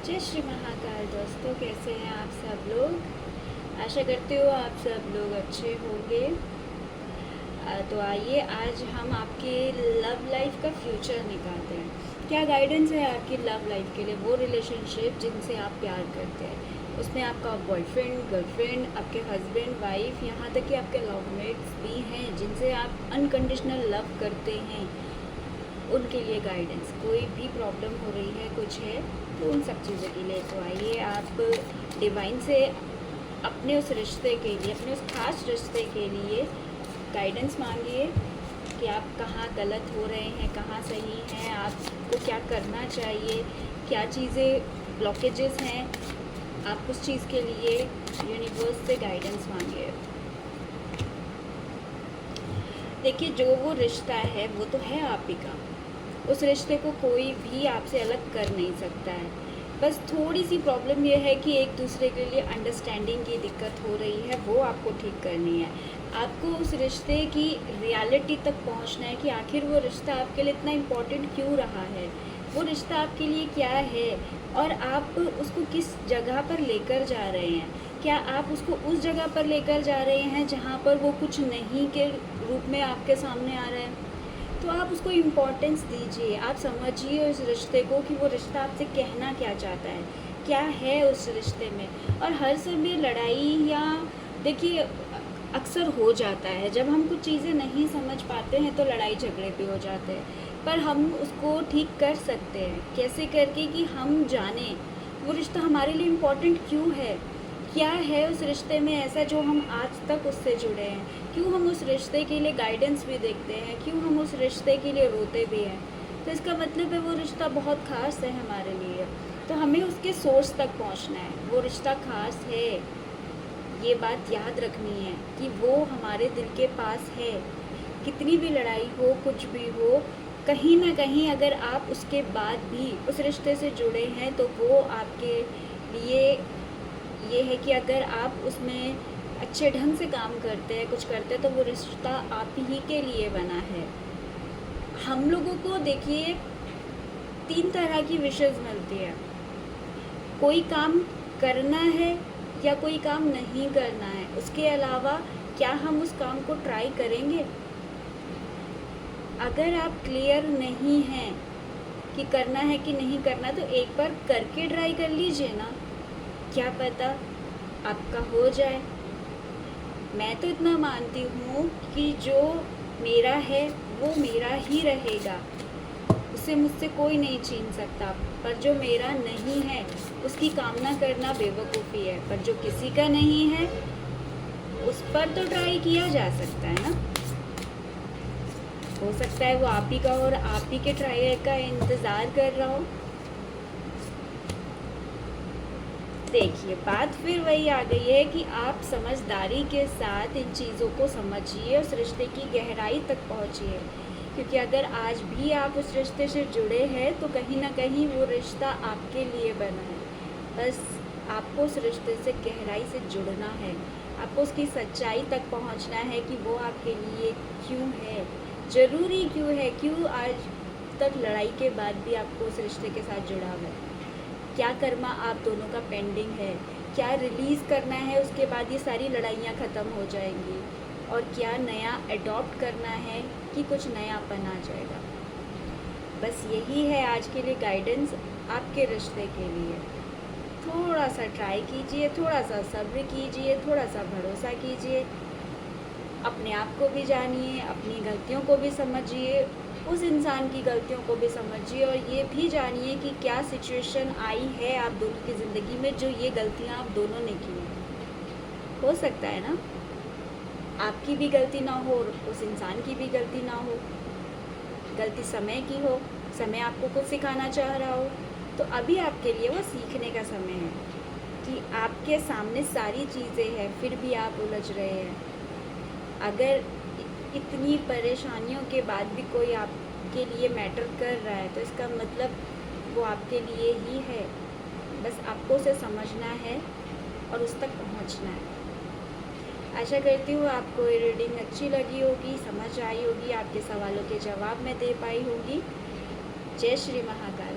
जय श्री महाकाल। दोस्तों, कैसे हैं आप सब लोग। आशा करती हूँ आप सब लोग अच्छे होंगे। तो आइए आज हम आपके लव लाइफ का फ्यूचर निकालते हैं। क्या गाइडेंस है आपकी लव लाइफ के लिए, वो रिलेशनशिप जिनसे आप प्यार करते हैं, उसमें आपका बॉयफ्रेंड, गर्लफ्रेंड, आपके हस्बैंड, वाइफ, यहाँ तक कि आपके लवमेट्स भी हैं जिनसे आप अनकंडीशनल लव करते हैं, उनके लिए गाइडेंस। कोई भी प्रॉब्लम हो रही है, कुछ है, तो उन सब चीज़ों के लिए तो आइए आप डिवाइन से अपने उस रिश्ते के लिए, अपने उस खास रिश्ते के लिए गाइडेंस मांगिए कि आप कहाँ गलत हो रहे हैं, कहाँ सही हैं, आपको क्या करना चाहिए, क्या चीज़ें ब्लॉकेजेस हैं। आप उस चीज़ के लिए यूनिवर्स से गाइडेंस मांगिए। देखिए, जो वो रिश्ता है वो तो है आप ही का। उस रिश्ते को कोई भी आपसे अलग कर नहीं सकता है। बस थोड़ी सी प्रॉब्लम ये है कि एक दूसरे के लिए अंडरस्टैंडिंग की दिक्कत हो रही है, वो आपको ठीक करनी है। आपको उस रिश्ते की रियलिटी तक पहुंचना है कि आखिर वो रिश्ता आपके लिए इतना इम्पोर्टेंट क्यों रहा है, वो रिश्ता आपके लिए क्या है और आप उसको किस जगह पर लेकर जा रहे हैं। क्या आप उसको उस जगह पर लेकर जा रहे हैं जहाँ पर वो कुछ नहीं के रूप में आपके सामने आ रहा है, तो आप उसको इम्पोर्टेंस दीजिए। आप समझिए उस रिश्ते को कि वो रिश्ता आपसे कहना क्या चाहता है, क्या है उस रिश्ते में। और हर समय लड़ाई या देखिए अक्सर हो जाता है, जब हम कुछ चीज़ें नहीं समझ पाते हैं तो लड़ाई झगड़े भी हो जाते हैं, पर हम उसको ठीक कर सकते हैं कैसे करके कि हम जानें वो रिश्ता हमारे लिए इम्पोर्टेंट क्यों है, क्या है उस रिश्ते में ऐसा जो हम आज तक उससे जुड़े हैं, क्यों हम उस रिश्ते के लिए गाइडेंस भी देखते हैं, क्यों हम उस रिश्ते के लिए रोते भी हैं। तो इसका मतलब है वो रिश्ता बहुत ख़ास है हमारे लिए। तो हमें उसके सोर्स तक पहुंचना है। वो रिश्ता ख़ास है, ये बात याद रखनी है कि वो हमारे दिल के पास है। कितनी भी लड़ाई हो, कुछ भी हो, कहीं ना कहीं अगर आप उसके बाद भी उस रिश्ते से जुड़े हैं तो वो आपके लिए ये है कि अगर आप उसमें अच्छे ढंग से काम करते हैं, कुछ करते हैं, तो वो रिश्ता आप ही के लिए बना है। हम लोगों को देखिए 3 तरह की विशेज़ मिलती है। कोई काम करना है या कोई काम नहीं करना है। उसके अलावा क्या हम उस काम को ट्राई करेंगे। अगर आप क्लियर नहीं हैं कि करना है कि नहीं करना, तो एक बार करके ट्राई कर लीजिए ना, क्या पता आपका हो जाए। मैं तो इतना मानती हूँ कि जो मेरा है वो मेरा ही रहेगा, उसे मुझसे कोई नहीं छीन सकता। पर जो मेरा नहीं है उसकी कामना करना बेवकूफ़ी है। पर जो किसी का नहीं है उस पर तो ट्राई किया जा सकता है ना। हो सकता है वो आप ही का और आप ही के ट्राई का इंतज़ार कर रहा हो। देखिए, बात फिर वही आ गई है कि आप समझदारी के साथ इन चीज़ों को समझिए, उस रिश्ते की गहराई तक पहुँचिए। क्योंकि अगर आज भी आप उस रिश्ते से जुड़े हैं तो कहीं ना कहीं वो रिश्ता आपके लिए बना है। बस आपको उस रिश्ते से गहराई से जुड़ना है, आपको उसकी सच्चाई तक पहुंचना है कि वो आपके लिए क्यों है, ज़रूरी क्यों है, क्यों आज तक लड़ाई के बाद भी आपको उस रिश्ते के साथ जुड़ा हुआ है। क्या कर्मा आप दोनों का पेंडिंग है, क्या रिलीज़ करना है, उसके बाद ये सारी लड़ाइयाँ ख़त्म हो जाएंगी, और क्या नया अडॉप्ट करना है कि कुछ नयापन आ जाएगा। बस यही है आज के लिए गाइडेंस आपके रिश्ते के लिए। थोड़ा सा ट्राई कीजिए, थोड़ा सा सब्र कीजिए, थोड़ा सा भरोसा कीजिए, अपने आप को भी जानिए, अपनी गलतियों को भी समझिए, उस इंसान की गलतियों को भी समझिए, और ये भी जानिए कि क्या सिचुएशन आई है आप दोनों की ज़िंदगी में जो ये गलतियाँ आप दोनों ने की हैं। हो सकता है ना आपकी भी गलती ना हो और उस इंसान की भी गलती ना हो, गलती समय की हो, समय आपको कुछ सिखाना चाह रहा हो, तो अभी आपके लिए वो सीखने का समय है कि आपके सामने सारी चीज़ें हैं फिर भी आप उलझ रहे हैं। अगर इतनी परेशानियों के बाद भी कोई आपके लिए मैटर कर रहा है तो इसका मतलब वो आपके लिए ही है। बस आपको उसे समझना है और उस तक पहुंचना है। आशा करती हूँ आपको ये रीडिंग अच्छी लगी होगी, समझ आई होगी, आपके सवालों के जवाब मैं दे पाई होंगी। जय श्री महाकाल।